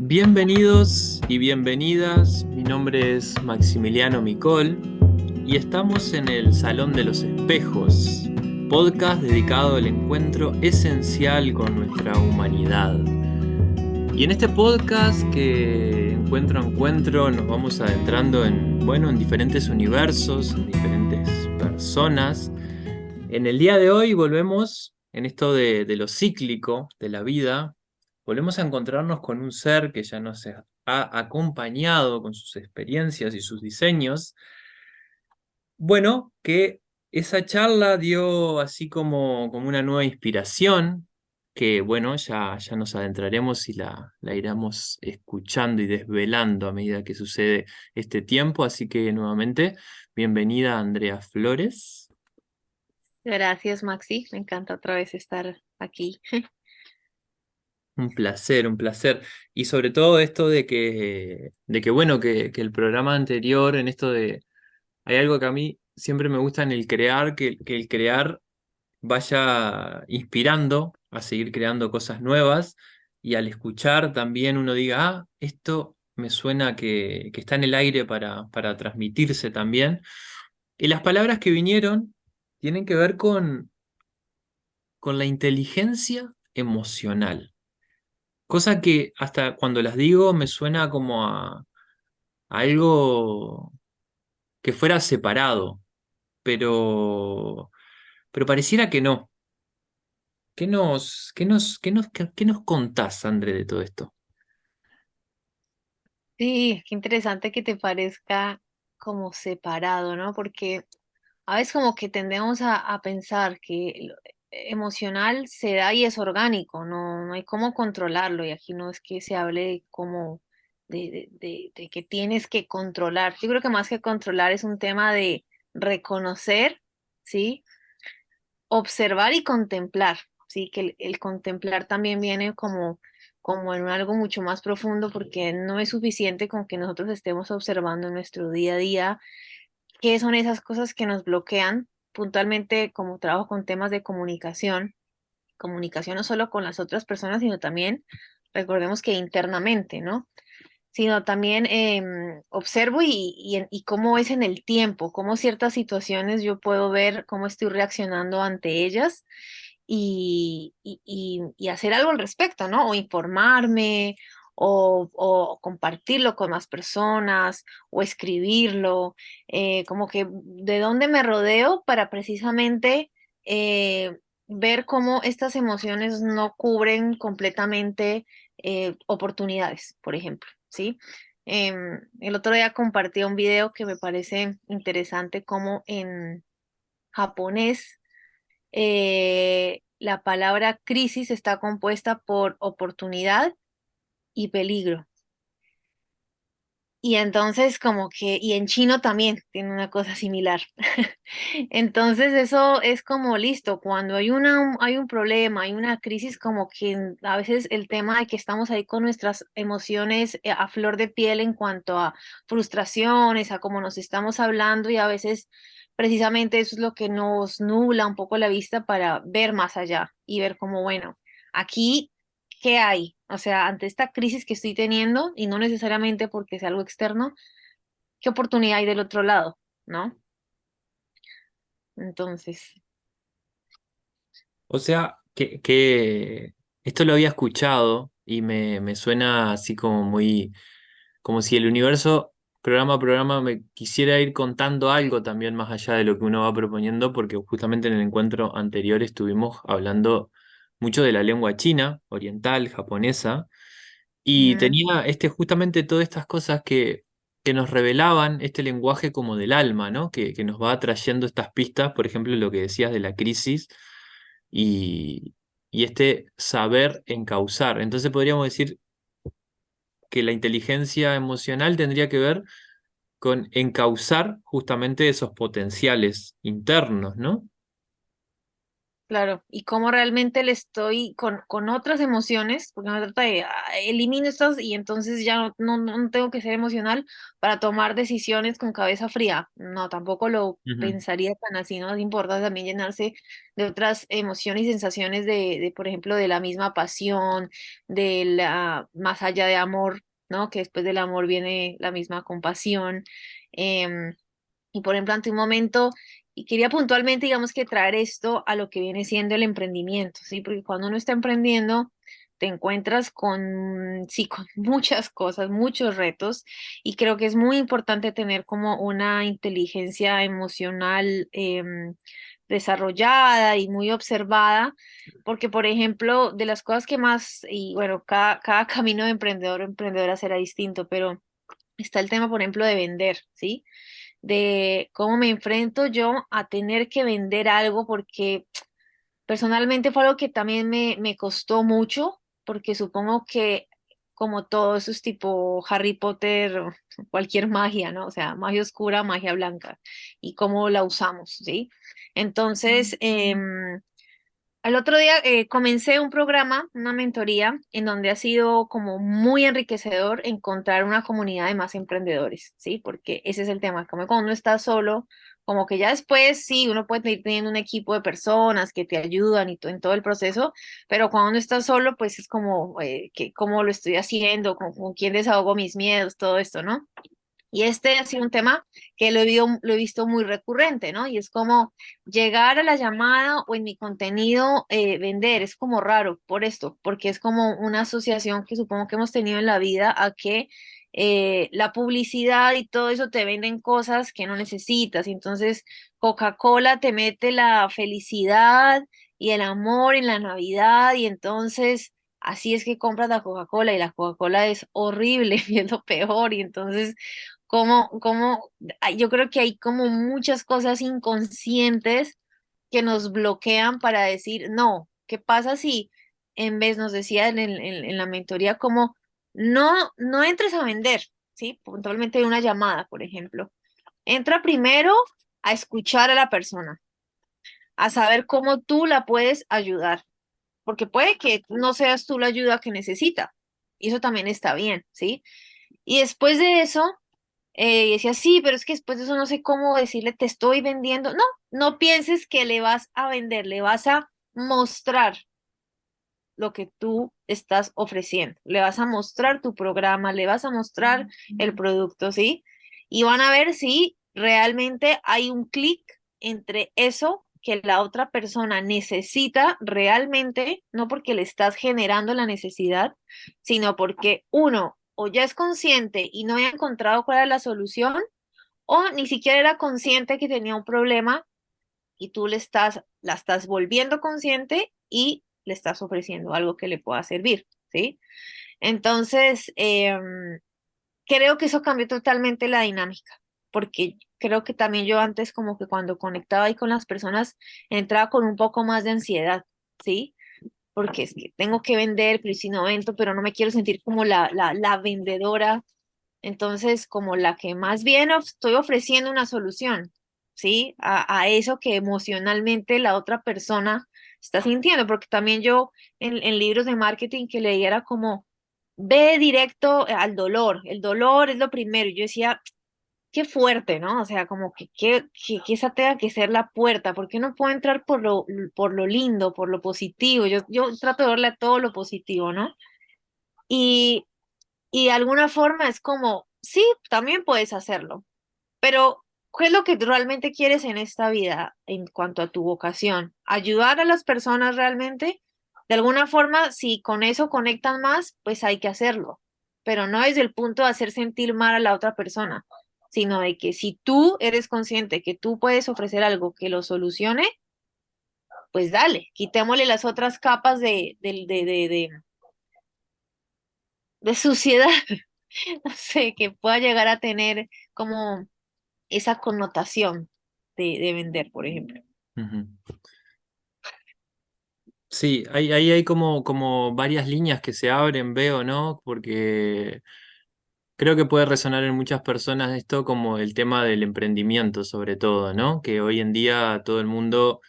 Bienvenidos y bienvenidas, mi nombre es Maximiliano Micol y estamos en el Salón de los Espejos, podcast dedicado al encuentro esencial con nuestra humanidad. Y en este podcast que encuentro a encuentro nos vamos adentrando en diferentes universos, en diferentes personas. En el día de hoy volvemos en esto de lo cíclico de la vida, volvemos a encontrarnos con un ser que ya nos ha acompañado con sus experiencias y sus diseños. Bueno, que esa charla dio así como una nueva inspiración, que bueno, ya nos adentraremos y la iremos escuchando y desvelando a medida que sucede este tiempo. Así que nuevamente, bienvenida Andrea Flores. Gracias, Maxi. Me encanta otra vez estar aquí. Un placer, un placer. Y sobre todo esto de que bueno, que el programa anterior, en esto de, hay algo que a mí siempre me gusta en el crear, que el crear vaya inspirando a seguir creando cosas nuevas y al escuchar también uno diga, esto me suena que está en el aire para transmitirse también. Y las palabras que vinieron tienen que ver con la inteligencia emocional. Cosa que hasta cuando las digo me suena como a algo que fuera separado, pero, pero pareciera que no. ¿Qué nos contás, André, de todo esto? Sí, qué interesante que te parezca como separado, ¿no? Porque a veces como que tendemos a pensar que lo emocional se da y es orgánico, no hay cómo controlarlo. Y aquí no es que se hable de cómo, de que tienes que controlar. Yo creo que más que controlar es un tema de reconocer, ¿sí? Observar y contemplar, sí, que el contemplar también viene como en algo mucho más profundo porque no es suficiente con que nosotros estemos observando en nuestro día a día qué son esas cosas que nos bloquean. Puntualmente, como trabajo con temas de comunicación no solo con las otras personas, sino también, recordemos que internamente, ¿no? Sino también observo y cómo es en el tiempo, cómo ciertas situaciones yo puedo ver cómo estoy reaccionando ante ellas y hacer algo al respecto, ¿no? O informarme o compartirlo con más personas o escribirlo, como que de dónde me rodeo para precisamente ver cómo estas emociones no cubren completamente oportunidades, por ejemplo, ¿sí? El otro día compartí un video que me parece interesante, como en japonés la palabra crisis está compuesta por oportunidad y peligro. Y entonces como que, y en chino también tiene una cosa similar. Entonces eso es como listo, cuando hay un problema, hay una crisis, como que a veces el tema de que estamos ahí con nuestras emociones a flor de piel en cuanto a frustraciones, a cómo nos estamos hablando, y a veces precisamente eso es lo que nos nubla un poco la vista para ver más allá y ver como, bueno, aquí, ¿qué hay? O sea, ante esta crisis que estoy teniendo, y no necesariamente porque sea algo externo, ¿qué oportunidad hay del otro lado? ¿No? Entonces, O sea, que esto lo había escuchado y me suena así como muy, como si el universo, programa a programa, me quisiera ir contando algo también más allá de lo que uno va proponiendo, porque justamente en el encuentro anterior estuvimos hablando mucho de la lengua china, oriental, japonesa, y mm, tenía justamente todas estas cosas que nos revelaban este lenguaje como del alma, ¿no? Que nos va trayendo estas pistas, por ejemplo, lo que decías de la crisis y, y este saber encauzar. Entonces podríamos decir que la inteligencia emocional tendría que ver con encauzar justamente esos potenciales internos, ¿no? Claro, y cómo realmente le estoy con otras emociones, porque no trata de elimino estas y entonces ya no tengo que ser emocional para tomar decisiones con cabeza fría. No, tampoco lo Ujú, pensaría tan así, ¿no? Es importante también llenarse de otras emociones y sensaciones por ejemplo, de la misma pasión, de la, más allá de amor, ¿no? Que después del amor viene la misma compasión. em, y por ejemplo, ante un momento, y quería puntualmente, digamos que traer esto a lo que viene siendo el emprendimiento, ¿sí? Porque cuando uno está emprendiendo, te encuentras con, sí, con muchas cosas, muchos retos, y creo que es muy importante tener como una inteligencia emocional desarrollada y muy observada, porque por ejemplo, de las cosas que más, y bueno, cada camino de emprendedor o emprendedora será distinto, pero está el tema, por ejemplo, de vender, ¿sí? De cómo me enfrento yo a tener que vender algo, porque personalmente fue algo que también me costó mucho, porque supongo que como todo eso es tipo Harry Potter, o cualquier magia, ¿no? O sea, magia oscura, magia blanca, y cómo la usamos, ¿sí? Entonces, el otro día comencé un programa, una mentoría, en donde ha sido como muy enriquecedor encontrar una comunidad de más emprendedores, ¿sí? Porque ese es el tema, como cuando uno está solo, como que ya después sí, uno puede ir teniendo un equipo de personas que te ayudan y en todo el proceso, pero cuando uno está solo, pues es como, ¿cómo lo estoy haciendo? ¿Con quién desahogo mis miedos? Todo esto, ¿no? Y este ha sido un tema que lo he visto muy recurrente, ¿no? Y es como llegar a la llamada o en mi contenido vender, es como raro por esto, porque es como una asociación que supongo que hemos tenido en la vida a que la publicidad y todo eso te venden cosas que no necesitas. Y entonces Coca-Cola te mete la felicidad y el amor en la Navidad y entonces así es que compras la Coca-Cola y la Coca-Cola es horrible y es lo peor. Y entonces yo creo que hay como muchas cosas inconscientes que nos bloquean para decir, no, ¿qué pasa si en vez nos decía en la mentoría como no entres a vender, ¿sí? Puntualmente una llamada, por ejemplo. Entra primero a escuchar a la persona, a saber cómo tú la puedes ayudar, porque puede que no seas tú la ayuda que necesita, y eso también está bien, ¿sí? Y después de eso y decía, sí, pero es que después de eso no sé cómo decirle, te estoy vendiendo. No, no pienses que le vas a vender, le vas a mostrar lo que tú estás ofreciendo. Le vas a mostrar tu programa, le vas a mostrar el producto, ¿sí? Y van a ver si realmente hay un clic entre eso que la otra persona necesita realmente, no porque le estás generando la necesidad, sino porque uno o ya es consciente y no había encontrado cuál era la solución, o ni siquiera era consciente que tenía un problema y tú la estás volviendo consciente y le estás ofreciendo algo que le pueda servir, ¿sí? Entonces, creo que eso cambió totalmente la dinámica, porque creo que también yo antes como que cuando conectaba ahí con las personas entraba con un poco más de ansiedad, ¿sí? Porque es que tengo que vender, pero ¿y si no vendo, pero no me quiero sentir como la vendedora, entonces como la que más bien estoy ofreciendo una solución, ¿sí? A eso que emocionalmente la otra persona está sintiendo, porque también yo en libros de marketing que leía era como, ve directo al dolor, el dolor es lo primero, y yo decía, qué fuerte, ¿no? O sea, como que esa tenga que ser la puerta, ¿por qué no puedo entrar por lo lindo, por lo positivo? Yo trato de verle a todo lo positivo, ¿no? Y, y de alguna forma es como, sí, también puedes hacerlo, pero ¿qué es lo que tú realmente quieres en esta vida en cuanto a tu vocación? ¿Ayudar a las personas realmente? De alguna forma, si con eso conectan más, pues hay que hacerlo, pero no desde el punto de hacer sentir mal a la otra persona, sino de que si tú eres consciente que tú puedes ofrecer algo que lo solucione, pues dale, quitémosle las otras capas de suciedad, no sé, que pueda llegar a tener como esa connotación de vender, por ejemplo. ujú. Sí, ahí hay como varias líneas que se abren, veo, ¿no? Porque creo que puede resonar en muchas personas esto como el tema del emprendimiento, sobre todo, ¿no? Que hoy en día todo el mundo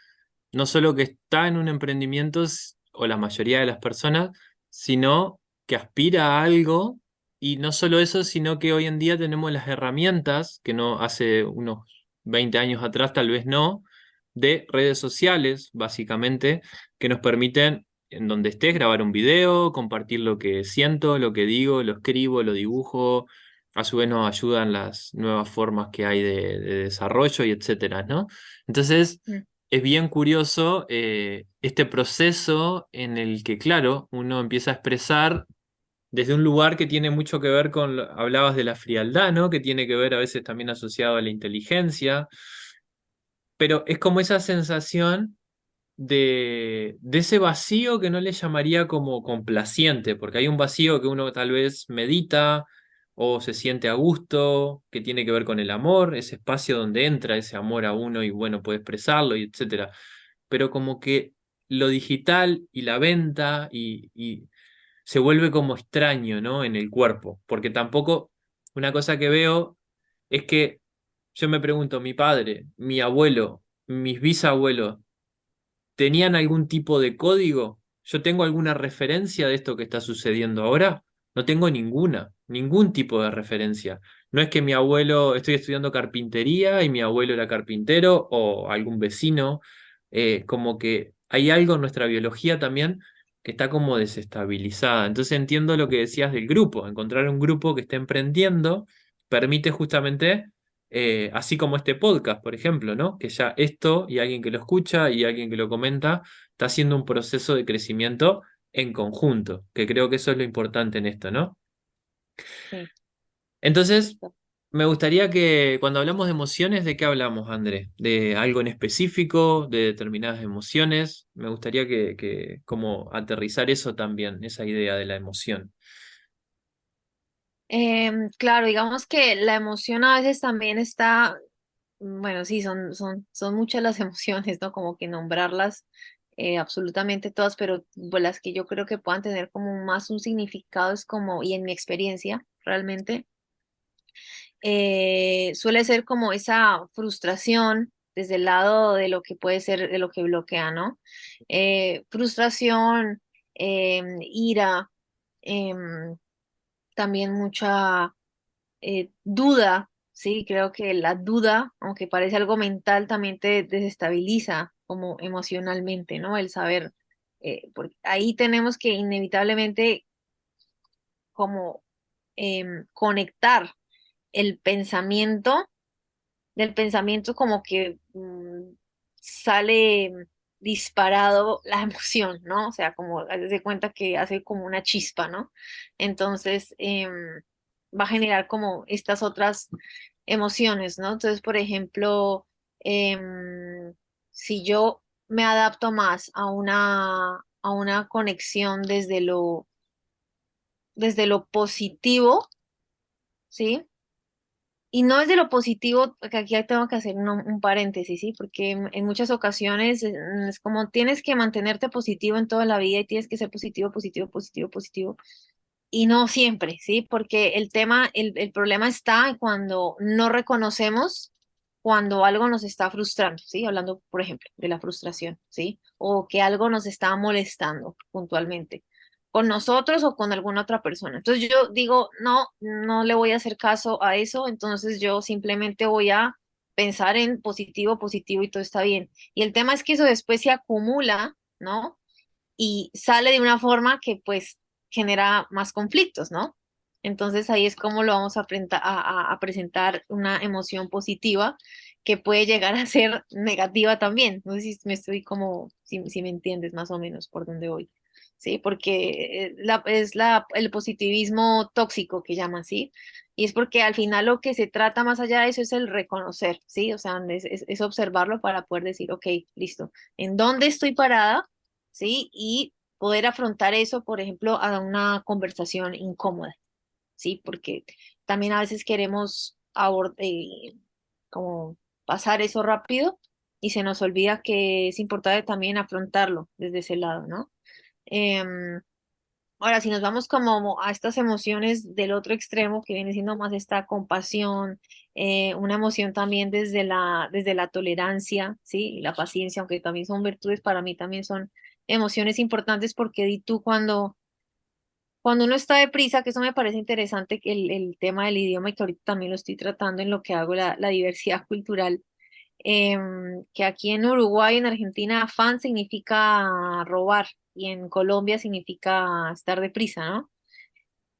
no solo que está en un emprendimiento, o la mayoría de las personas, sino que aspira a algo, y no solo eso, sino que hoy en día tenemos las herramientas, que no hace unos 20 años atrás tal vez no, de redes sociales, básicamente, que nos permiten, en donde estés, grabar un video, compartir lo que siento, lo que digo, lo escribo, lo dibujo. A su vez nos ayudan las nuevas formas que hay de desarrollo y etcétera, ¿no? Entonces, Mm. es bien curioso este proceso en el que, claro, uno empieza a expresar desde un lugar que tiene mucho que ver con, hablabas de la frialdad, ¿no? Que tiene que ver a veces también asociado a la inteligencia, pero es como esa sensación de ese vacío que no le llamaría como complaciente, porque hay un vacío que uno tal vez medita o se siente a gusto, que tiene que ver con el amor, ese espacio donde entra ese amor a uno y bueno, puede expresarlo y etcétera. Pero como que lo digital y la venta y se vuelve como extraño, ¿no? En el cuerpo, porque tampoco una cosa que veo es que yo me pregunto, mi padre, mi abuelo, mis bisabuelos, ¿tenían algún tipo de código? ¿Yo tengo alguna referencia de esto que está sucediendo ahora? No tengo ninguna, ningún tipo de referencia. No es que mi abuelo, estoy estudiando carpintería y mi abuelo era carpintero o algún vecino, como que hay algo en nuestra biología también que está como desestabilizada. Entonces entiendo lo que decías del grupo, encontrar un grupo que esté emprendiendo permite justamente así como este podcast, por ejemplo, ¿no? Que ya esto y alguien que lo escucha y alguien que lo comenta está haciendo un proceso de crecimiento en conjunto, que creo que eso es lo importante en esto, ¿no? Sí. Entonces, me gustaría que cuando hablamos de emociones, ¿de qué hablamos, André? ¿De algo en específico, de determinadas emociones? Me gustaría que como aterrizar eso también, esa idea de la emoción. Claro, digamos que la emoción a veces también está, bueno, sí, son muchas las emociones, ¿no? Como que nombrarlas absolutamente todas, pero pues, las que yo creo que puedan tener como más un significado es como, y en mi experiencia, realmente, suele ser como esa frustración desde el lado de lo que puede ser, de lo que bloquea, ¿no? Frustración, ira, em, también mucha duda, sí, creo que la duda, aunque parece algo mental, también te desestabiliza como emocionalmente, ¿no? El saber, porque ahí tenemos que inevitablemente como conectar el pensamiento, del pensamiento como que sale disparado la emoción, ¿no? O sea, como haces de cuenta que hace como una chispa, ¿no? Entonces, va a generar como estas otras emociones, ¿no? Entonces, por ejemplo, si yo me adapto más a una conexión desde lo positivo, ¿sí? Y no es de lo positivo, que aquí tengo que hacer un paréntesis, ¿sí? Porque en muchas ocasiones es como tienes que mantenerte positivo en toda la vida y tienes que ser positivo, positivo, positivo, positivo. Y no siempre, ¿sí? Porque el tema, el problema está cuando no reconocemos cuando algo nos está frustrando, ¿sí? Hablando, por ejemplo, de la frustración, ¿sí? O que algo nos está molestando puntualmente, con nosotros o con alguna otra persona. Entonces yo digo, no, no le voy a hacer caso a eso, entonces yo simplemente voy a pensar en positivo, positivo y todo está bien. Y el tema es que eso después se acumula, ¿no? Y sale de una forma que pues genera más conflictos, ¿no? Entonces ahí es como lo vamos a presentar una emoción positiva que puede llegar a ser negativa también. No sé si me estoy como, si me entiendes más o menos por dónde voy. Sí, porque el positivismo tóxico que llaman, ¿sí? Y es porque al final lo que se trata más allá de eso es el reconocer, ¿sí? O sea, es observarlo para poder decir, ok, listo, ¿en dónde estoy parada? ¿Sí? Y poder afrontar eso, por ejemplo, a una conversación incómoda, ¿sí? Porque también a veces queremos como pasar eso rápido y se nos olvida que es importante también afrontarlo desde ese lado, ¿no? Em, Ahora, si nos vamos como a estas emociones del otro extremo, que viene siendo más esta compasión, una emoción también desde la tolerancia, ¿sí? Y la paciencia, aunque también son virtudes, para mí también son emociones importantes porque di tú cuando uno está deprisa, que eso me parece interesante, que el tema del idioma, y que ahorita también lo estoy tratando en lo que hago, la diversidad cultural, que aquí en Uruguay, en Argentina, afán significa robar y en Colombia significa estar deprisa, ¿no?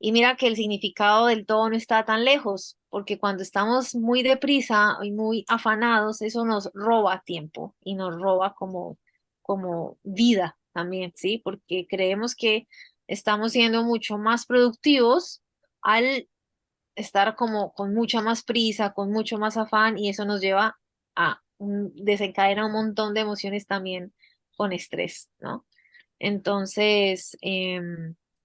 Y mira que el significado del todo no está tan lejos, porque cuando estamos muy deprisa y muy afanados, eso nos roba tiempo y nos roba como vida también, ¿sí? Porque creemos que estamos siendo mucho más productivos al estar como con mucha más prisa, con mucho más afán, y eso nos lleva a desencadena un montón de emociones también con estrés, ¿no? Entonces,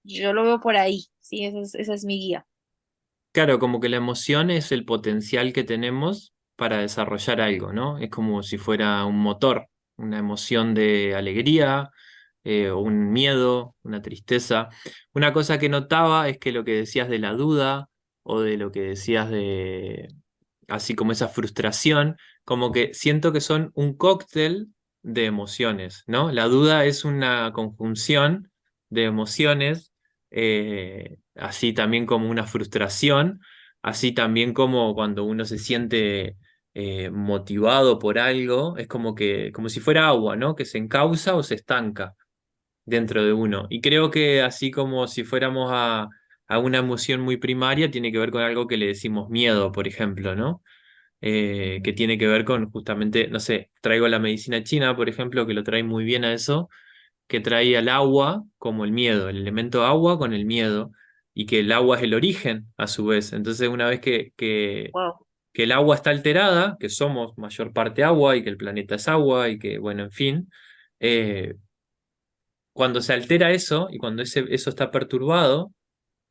yo lo veo por ahí, sí, esa es mi guía. Claro, como que la emoción es el potencial que tenemos para desarrollar algo, ¿no? Es como si fuera un motor, una emoción de alegría, o un miedo, una tristeza. Una cosa que notaba es que lo que decías de la duda o de lo que decías de, así como esa frustración, como que siento que son un cóctel de emociones, ¿no? La duda es una conjunción de emociones, así también como una frustración, así también como cuando uno se siente motivado por algo, es como que, como si fuera agua, ¿no? Que se encausa o se estanca dentro de uno. Y creo que así como si fuéramos a una emoción muy primaria, tiene que ver con algo que le decimos miedo, por ejemplo, ¿no? Que tiene que ver con justamente, no sé, traigo la medicina china, por ejemplo, que lo trae muy bien a eso, que trae al agua como el miedo, el elemento agua con el miedo, y que el agua es el origen, a su vez. Entonces, una vez Wow. que el agua está alterada, que somos mayor parte agua y que el planeta es agua y que, bueno, en fin, eh, cuando se altera eso y cuando eso está perturbado,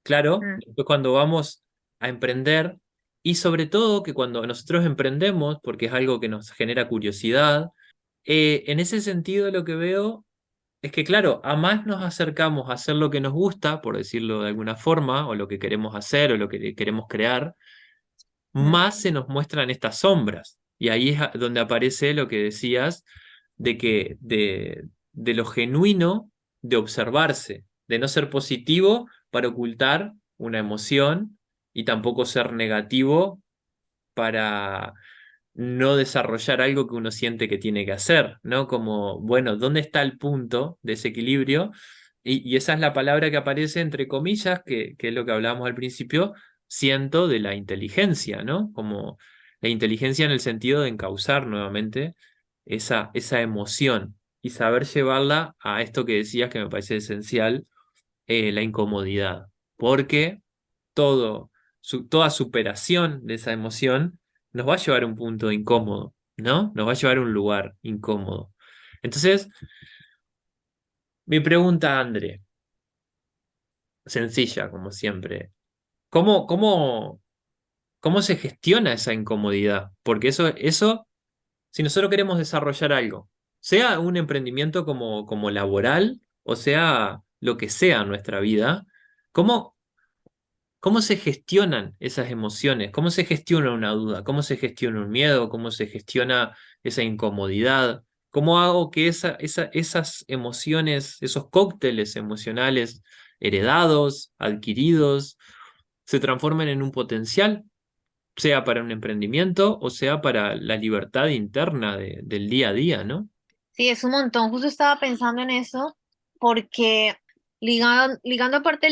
claro, Mm, después cuando vamos a emprender, y sobre todo que cuando nosotros emprendemos, porque es algo que nos genera curiosidad, en ese sentido lo que veo es que, claro, a más nos acercamos a hacer lo que nos gusta, por decirlo de alguna forma, o lo que queremos hacer, o lo que queremos crear, mm. más se nos muestran estas sombras. Y ahí es donde aparece lo que decías de que de lo genuino de observarse, de no ser positivo para ocultar una emoción y tampoco ser negativo para no desarrollar algo que uno siente que tiene que hacer, ¿no? Como, bueno, ¿dónde está el punto de ese equilibrio? Y esa es la palabra que aparece entre comillas, que es lo que hablábamos al principio, siento de la inteligencia, ¿no? Como la inteligencia en el sentido de encauzar nuevamente esa emoción y saber llevarla a esto que decías que me parece esencial, la incomodidad, porque toda superación de esa emoción nos va a llevar a un punto incómodo, ¿no? Nos va a llevar a un lugar incómodo. Entonces, mi pregunta, André, sencilla como siempre, ¿cómo, cómo, cómo se gestiona esa incomodidad? Porque eso, si nosotros queremos desarrollar algo, sea un emprendimiento como laboral, o sea lo que sea en nuestra vida, ¿cómo, ¿cómo se gestionan esas emociones? ¿Cómo se gestiona una duda? ¿Cómo se gestiona un miedo? ¿Cómo se gestiona esa incomodidad? ¿Cómo hago que esas emociones, esos cócteles emocionales heredados, adquiridos, se transformen en un potencial, sea para un emprendimiento o sea para la libertad interna del día a día, ¿no? Sí, es un montón. Justo estaba pensando en eso porque ligando aparte,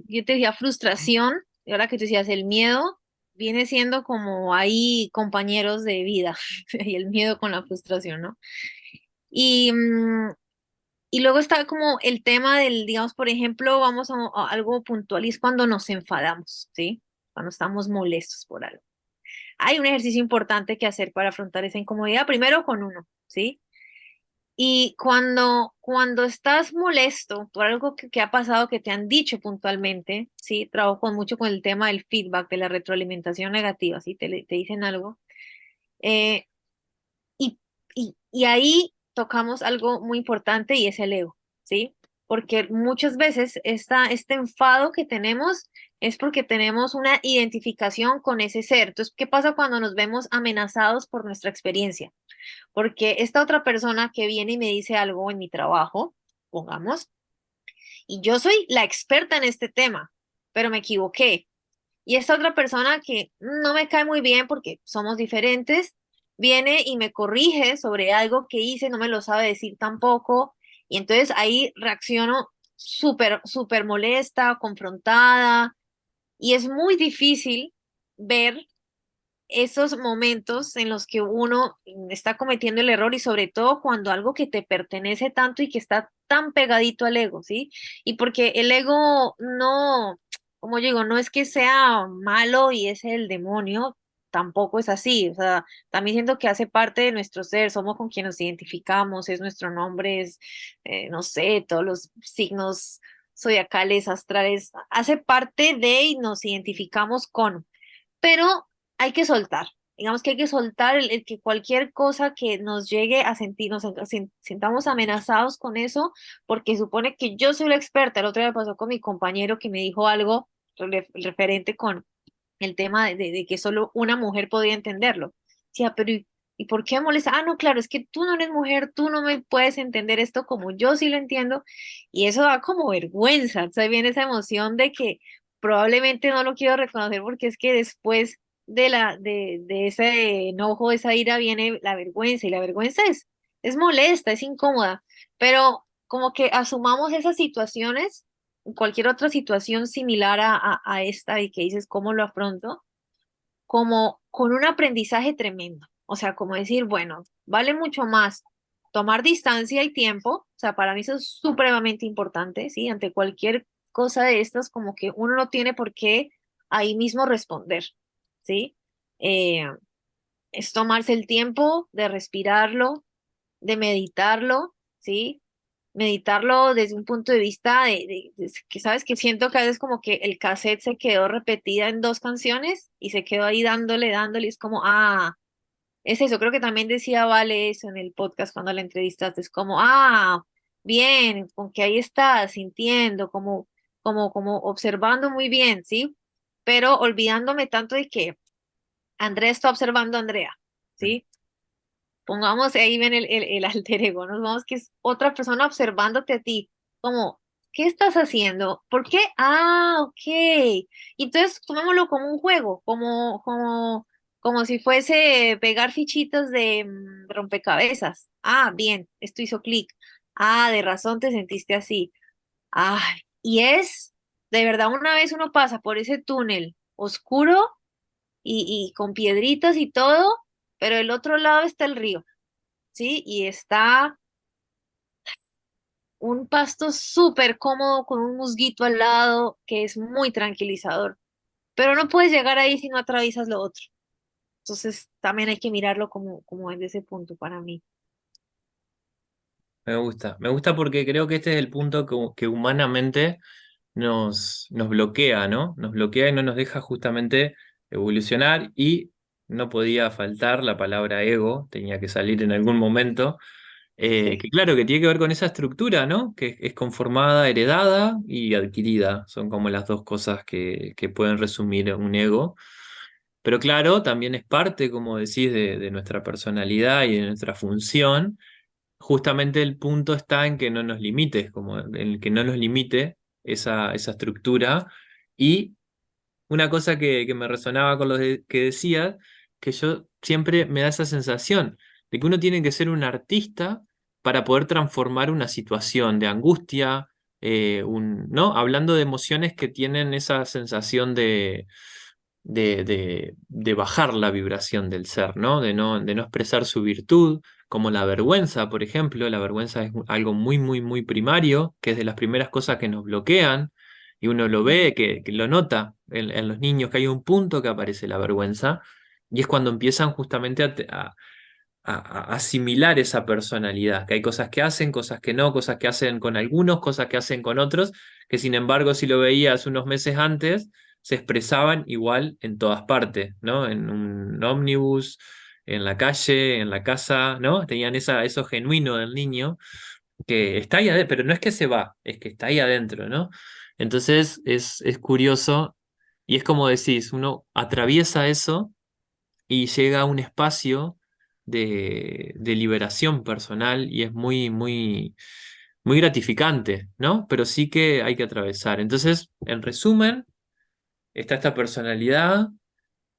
yo te decía frustración, y ahora que tú decías el miedo, viene siendo como ahí compañeros de vida, y el miedo con la frustración, ¿no? Y, y luego está como el tema del, digamos, por ejemplo, vamos a algo puntual y es cuando nos enfadamos, ¿sí? Cuando estamos molestos por algo. Hay un ejercicio importante que hacer para afrontar esa incomodidad, primero con uno, ¿sí? Y cuando estás molesto por algo que ha pasado, que te han dicho puntualmente, ¿sí? Trabajo mucho con el tema del feedback, de la retroalimentación negativa, ¿sí? Te dicen algo. eh, y ahí tocamos algo muy importante y es el ego, ¿sí? porque muchas veces este enfado que tenemos es porque tenemos una identificación con ese ser. Entonces, ¿qué pasa cuando nos vemos amenazados por nuestra experiencia? Porque esta otra persona que viene y me dice algo en mi trabajo, pongamos, y yo soy la experta en este tema, pero me equivoqué. Y esta otra persona que no me cae muy bien porque somos diferentes, viene y me corrige sobre algo que hice, no me lo sabe decir tampoco. Y entonces ahí reacciono súper, súper molesta, confrontada. Y es muy difícil ver esos momentos en los que uno está cometiendo el error y sobre todo cuando algo que te pertenece tanto y que está tan pegadito al ego, ¿sí? Y porque el ego no, como yo digo, no es que sea malo y es el demonio, tampoco es así, o sea, también siento que hace parte de nuestro ser, somos con quien nos identificamos, es nuestro nombre, es, no sé, todos los signos zodiacales, astrales, hace parte de y nos identificamos con, pero hay que soltar. Digamos que hay que soltar el que cualquier cosa que nos llegue a sentir, sintamos amenazados con eso, porque supone que yo soy la experta. El otro día me pasó con mi compañero que me dijo algo referente con el tema de que solo una mujer podía entenderlo. Decía, pero ¿y por qué me molesta? Ah, no, claro, es que tú no eres mujer, tú no me puedes entender esto como yo sí lo entiendo. Y eso da como vergüenza. Entonces viene esa emoción de que probablemente no lo quiero reconocer porque es que después de ese enojo, esa ira, viene la vergüenza. Y la vergüenza es molesta, es incómoda. Pero como que asumamos esas situaciones, cualquier otra situación similar a esta y que dices, ¿cómo lo afronto? Como con un aprendizaje tremendo. O sea, como decir, bueno, vale mucho más tomar distancia y tiempo. O sea, para mí eso es supremamente importante, ¿sí? Ante cualquier cosa de estas, como que uno no tiene por qué ahí mismo responder, ¿sí? Eh, es tomarse el tiempo de respirarlo, de meditarlo, ¿sí? Meditarlo desde un punto de vista de que sabes que siento que a veces como que el cassette se quedó repetida en dos canciones y se quedó ahí dándole, dándole, y es como, es eso, creo que también decía Vale eso en el podcast cuando la entrevistaste, es como, bien, con que ahí estás sintiendo, como observando muy bien, ¿sí? Pero olvidándome tanto de que Andrea está observando a Andrea, ¿sí? Pongamos ahí ven el alter ego, nos vamos que es otra persona observándote a ti, como, ¿qué estás haciendo? ¿Por qué? Ok. Y entonces tomémoslo como un juego, como si fuese pegar fichitas de rompecabezas. Bien, esto hizo clic. De razón te sentiste así. Y es, de verdad, una vez uno pasa por ese túnel oscuro y con piedritas y todo, pero del otro lado está el río. ¿Sí? Y está un pasto súper cómodo con un musguito al lado que es muy tranquilizador. Pero no puedes llegar ahí si no atraviesas lo otro. Entonces también hay que mirarlo como desde ese punto para mí. Me gusta porque creo que este es el punto que humanamente nos bloquea, ¿no? Nos bloquea y no nos deja justamente evolucionar y no podía faltar la palabra ego, tenía que salir en algún momento, Sí. que claro, que tiene que ver con esa estructura, ¿no? Que es conformada, heredada y adquirida, son como las dos cosas que pueden resumir un ego. Pero claro, también es parte, como decís, de nuestra personalidad y de nuestra función. Justamente el punto está en que no nos limites, como en el que no nos limite esa estructura. Y una cosa que me resonaba con que decías, que yo siempre me da esa sensación de que uno tiene que ser un artista para poder transformar una situación de angustia, ¿no? Hablando de emociones que tienen esa sensación de bajar la vibración del ser, ¿no? De no expresar su virtud, como la vergüenza, por ejemplo. La vergüenza es algo muy, muy, muy primario, que es de las primeras cosas que nos bloquean, y uno lo Mm. ve, que lo nota en los niños, que hay un punto que aparece la vergüenza, y es cuando empiezan justamente a asimilar esa personalidad, que hay cosas que hacen, cosas que no, cosas que hacen con algunos, cosas que hacen con otros, que sin embargo, si lo veías unos meses antes, se expresaban igual en todas partes, ¿no? En un ómnibus, en la calle, en la casa, ¿no? Tenían eso genuino del niño. que está ahí adentro, pero no es que se va, es que está ahí adentro, ¿no? Entonces es curioso y es como decís, uno atraviesa eso y llega a un espacio de liberación personal y es muy, muy, muy gratificante, ¿no? Pero sí que hay que atravesar. Entonces, en resumen, está esta personalidad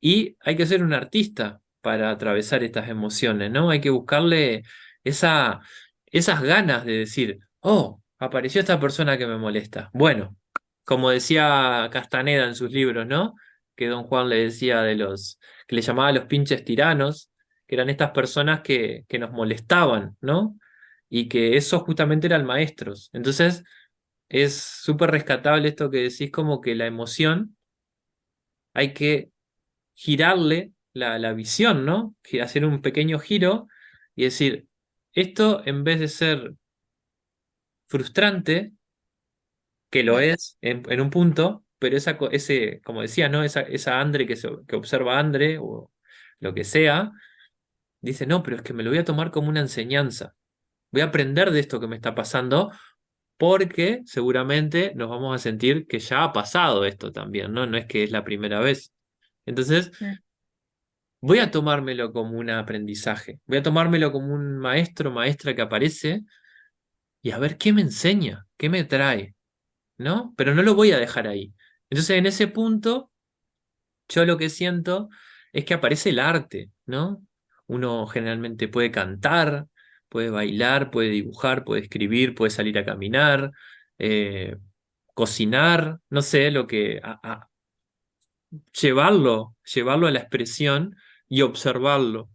y hay que ser un artista para atravesar estas emociones, ¿no? Hay que buscarle esa, esas ganas de decir, oh, apareció esta persona que me molesta. Bueno, como decía Castaneda en sus libros, ¿no? Que don Juan le decía de los, que le llamaba los pinches tiranos, que eran estas personas que nos molestaban, ¿no? Y que eso justamente eran maestros. Entonces, es súper rescatable esto que decís, como que la emoción hay que girarle la visión, ¿no? Hacer un pequeño giro y decir, esto en vez de ser frustrante, que lo Mm, es en un punto, pero ese, como decía, ¿no? Esa Andre que observa a Andre o lo que sea, dice, no, pero es que me lo voy a tomar como una enseñanza. Voy a aprender de esto que me está pasando porque seguramente nos vamos a sentir que ya ha pasado esto también, ¿no? No es que es la primera vez. Entonces, mm, voy a tomármelo como un aprendizaje, voy a tomármelo como un maestro, maestra que aparece y a ver qué me enseña, qué me trae, ¿no? Pero no lo voy a dejar ahí. Entonces, en ese punto, yo lo que siento es que aparece el arte, ¿no? Uno generalmente puede cantar, puede bailar, puede dibujar, puede escribir, puede salir a caminar, eh, cocinar, no sé, lo que, llevarlo a la expresión y observarlo.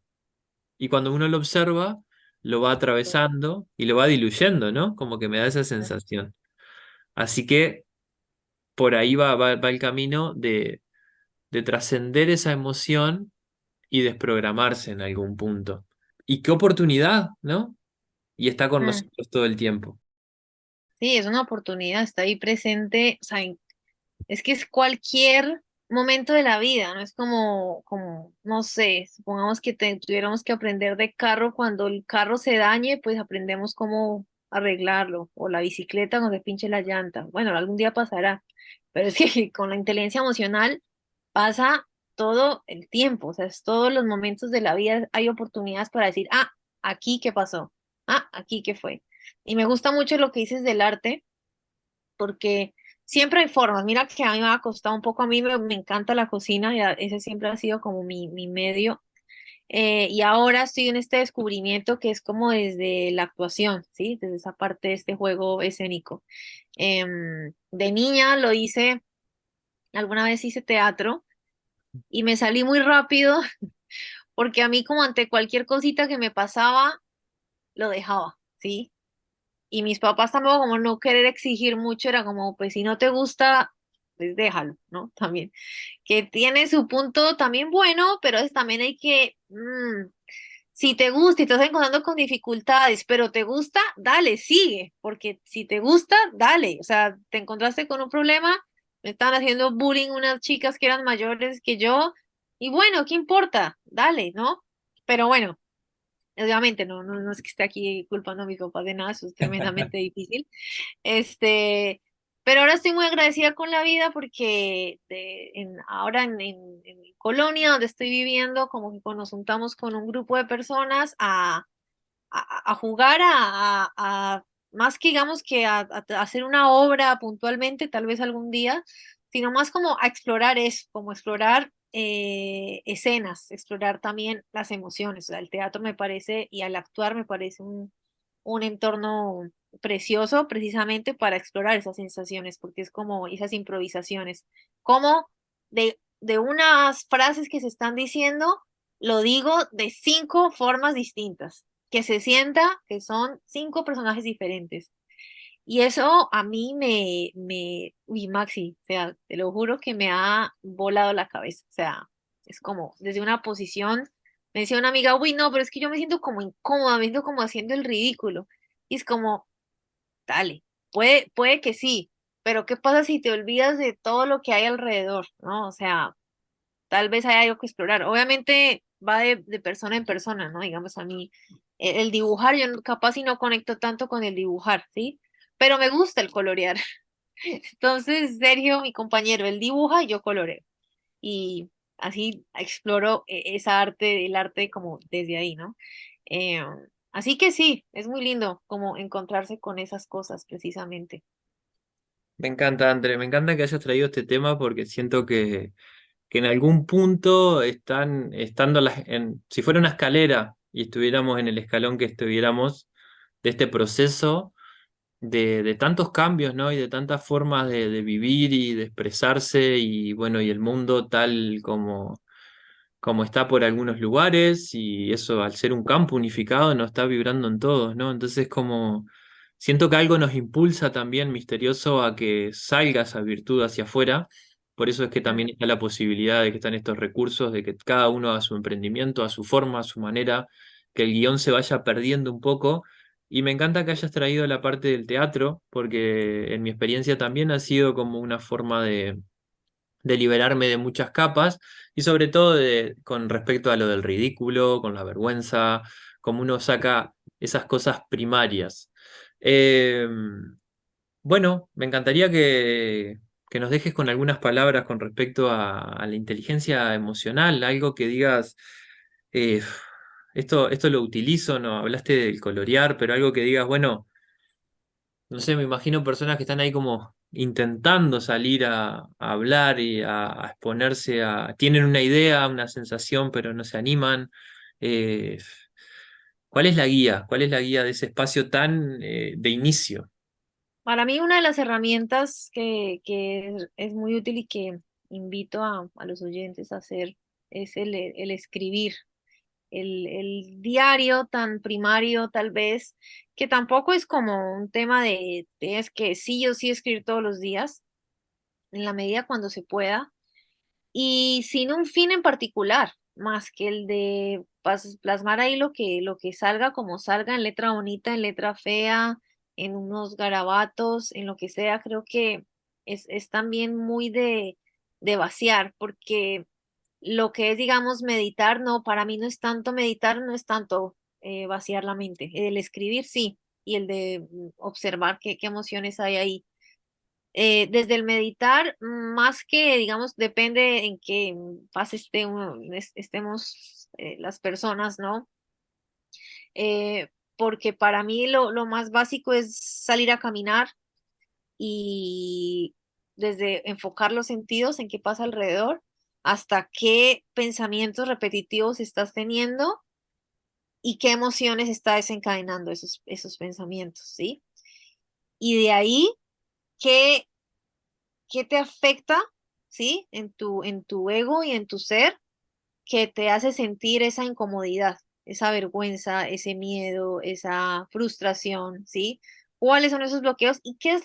Y cuando uno lo observa, lo va atravesando y lo va diluyendo, ¿no? Como que me da esa sensación. Así que por ahí va el camino de trascender esa emoción y desprogramarse en algún punto. Y qué oportunidad, ¿no? Y está con mm. nosotros todo el tiempo. Sí, es una oportunidad, está ahí presente, o sea, es que es cualquier momento de la vida, ¿no? Es como, no sé, supongamos que tuviéramos que aprender de carro, cuando el carro se dañe, pues aprendemos cómo arreglarlo, o la bicicleta cuando se pinche la llanta. Bueno, algún día pasará, pero es que con la inteligencia emocional pasa todo el tiempo, o sea, es todos los momentos de la vida hay oportunidades para decir, ah, aquí qué pasó, ah, aquí qué fue. Y me gusta mucho lo que dices del arte porque siempre hay formas. Mira que a mí me ha costado un poco, a mí me encanta la cocina, ya ese siempre ha sido como mi medio. Y ahora estoy en este descubrimiento que es como desde la actuación, ¿sí? Desde esa parte de este juego escénico. De niña lo hice, alguna vez hice teatro y me salí muy rápido porque a mí como ante cualquier cosita que me pasaba, lo dejaba, ¿sí? Y mis papás tampoco como no querer exigir mucho, era como, pues si no te gusta, pues déjalo, ¿no? También, que tiene su punto también bueno, pero es, también hay que, si te gusta y te estás encontrando con dificultades, pero te gusta, dale, sigue, porque si te gusta, dale, o sea, te encontraste con un problema, me estaban haciendo bullying unas chicas que eran mayores que yo, y bueno, ¿qué importa? Dale, ¿no? Pero bueno. Obviamente, no es que esté aquí culpando a mis papás de nada, eso es tremendamente difícil. Este, pero ahora estoy muy agradecida con la vida porque ahora en mi colonia donde estoy viviendo, como que nos juntamos con un grupo de personas a jugar más que digamos que a hacer una obra puntualmente, tal vez algún día, sino más como a explorar eso, como explorar escenas, explorar también las emociones. O sea, el teatro me parece y al actuar me parece un entorno precioso precisamente para explorar esas sensaciones, porque es como esas improvisaciones, como de unas frases que se están diciendo, lo digo de 5 formas distintas que se sienta que son 5 personajes diferentes. Y eso a mí uy, Maxi, o sea, te lo juro que me ha volado la cabeza. O sea, es como desde una posición, me decía una amiga, uy, no, pero es que yo me siento como incómoda, me siento como haciendo el ridículo. Y es como, dale, puede que sí, pero ¿qué pasa si te olvidas de todo lo que hay alrededor, ¿no? O sea, tal vez hay algo que explorar. Obviamente va de persona en persona, ¿no? Digamos, a mí El dibujar, yo capaz y no conecto tanto con el dibujar, ¿sí? Pero me gusta el colorear. Entonces, Sergio, mi compañero, él dibuja y yo coloreo. Y así exploro esa arte, el arte como desde ahí, ¿no? Eh, Así que sí, es muy lindo como encontrarse con esas cosas precisamente. Me encanta, André, me encanta que hayas traído este tema porque siento que en algún punto estando si fuera una escalera y estuviéramos en el escalón que estuviéramos de este proceso de tantos cambios, ¿no? Y de tantas formas de vivir y de expresarse y bueno, y el mundo tal como está por algunos lugares y eso al ser un campo unificado no está vibrando en todos, ¿no? Entonces como siento que algo nos impulsa también misterioso a que salga esa virtud hacia afuera. Por eso es que Mm. también está la posibilidad de que están estos recursos, de que cada uno haga su emprendimiento, a su forma, a su manera, que el guión se vaya perdiendo un poco. Y me encanta que hayas traído la parte del teatro, porque en mi experiencia también ha sido como una forma de liberarme de muchas capas y sobre todo con respecto a lo del ridículo, con la vergüenza, como uno saca esas cosas primarias. Eh, bueno, me encantaría que nos dejes con algunas palabras con respecto a la inteligencia emocional, algo que digas, eh, esto lo utilizo, no hablaste del colorear, pero algo que digas, bueno, no sé, me imagino personas que están ahí como intentando salir a hablar y a exponerse tienen una idea, una sensación, pero no se animan. Eh, ¿Cuál es la guía? ¿Cuál es la guía de ese espacio tan de inicio? Para mí una de las herramientas que es muy útil y que invito a los oyentes a hacer es el escribir, el diario tan primario tal vez, que tampoco es como un tema de es que sí o sí escribir todos los días, en la medida cuando se pueda, y sin un fin en particular, más que el de plasmar ahí lo que salga, como salga, en letra bonita, en letra fea, en unos garabatos, en lo que sea. Creo que es también muy de vaciar, porque lo que es, digamos, meditar, no, para mí no es tanto meditar, no es tanto vaciar la mente. El escribir sí, y el de observar qué emociones hay ahí. Desde el meditar, más que, digamos, depende en qué fase estemos las personas, ¿no? Porque para mí lo más básico es salir a caminar y desde enfocar los sentidos en qué pasa alrededor hasta qué pensamientos repetitivos estás teniendo y qué emociones está desencadenando esos pensamientos, ¿sí? Y de ahí, ¿qué qué te afecta, ¿sí? En tu ego y en tu ser, que te hace sentir esa incomodidad, esa vergüenza, ese miedo, esa frustración, ¿sí? ¿Cuáles son esos bloqueos? ¿Y qué es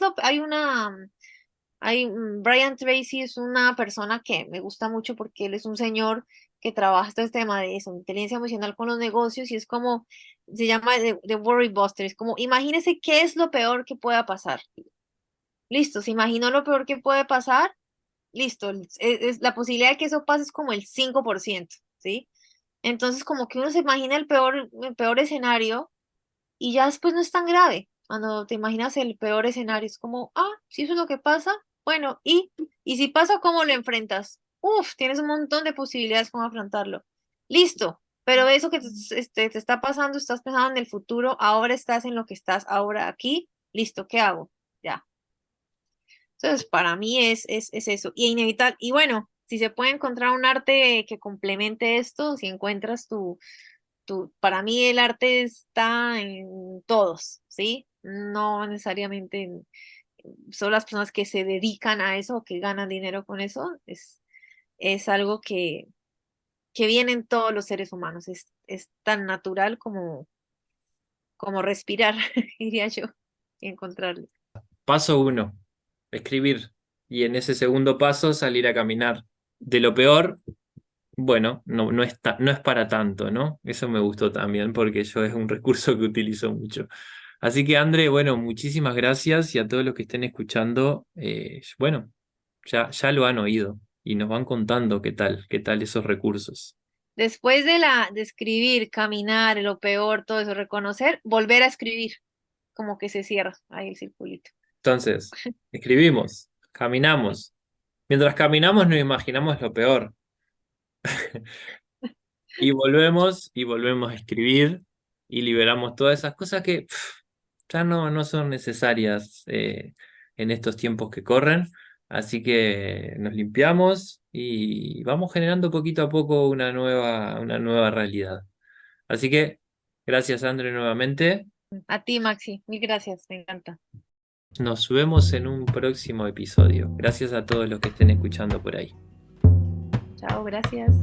Brian Tracy es una persona que me gusta mucho porque él es un señor que trabaja este tema de eso, inteligencia emocional con los negocios y es como, se llama The Worry Buster, es como, imagínese qué es lo peor que pueda pasar. Listo, se imaginó lo peor que puede pasar. Listo, la posibilidad de que eso pase es como el 5%, ¿sí? Entonces, como que uno se imagina el peor escenario y ya después no es tan grave. Cuando te imaginas el peor escenario, es como, ah, si eso es lo que pasa, bueno, y si pasa, ¿cómo lo enfrentas? Uf, tienes un montón de posibilidades cómo afrontarlo. Listo, pero eso que te está pasando, estás pensando en el futuro, ahora estás en lo que estás ahora aquí, listo, ¿qué hago? Ya. Entonces, para mí es eso. Y inevitable. Y bueno, si se puede encontrar un arte que complemente esto, si encuentras para mí el arte está en todos, ¿sí? No necesariamente solo las personas que se dedican a eso o que ganan dinero con eso. Es algo que viene en todos los seres humanos. Es tan natural como respirar, diría yo, y encontrarlo. Paso uno, escribir. Y en ese segundo paso, salir a caminar. De lo peor, bueno, no es para tanto, ¿no? Eso me gustó también porque yo es un recurso que utilizo mucho. Así que, André, bueno, muchísimas gracias y a todos los que estén escuchando, bueno, ya lo han oído y nos van contando qué tal esos recursos. Después de escribir, caminar, lo peor, todo eso, reconocer, volver a escribir, como que se cierra ahí el circulito. Entonces, escribimos, caminamos. Mientras caminamos nos imaginamos lo peor. Y volvemos a escribir y liberamos todas esas cosas que ya no son necesarias en estos tiempos que corren. Así que nos limpiamos y vamos generando poquito a poco una nueva realidad. Así que gracias, André, nuevamente. A ti, Maxi, mil gracias, me encanta. Nos vemos en un próximo episodio. Gracias a todos los que estén escuchando por ahí. Chao, gracias.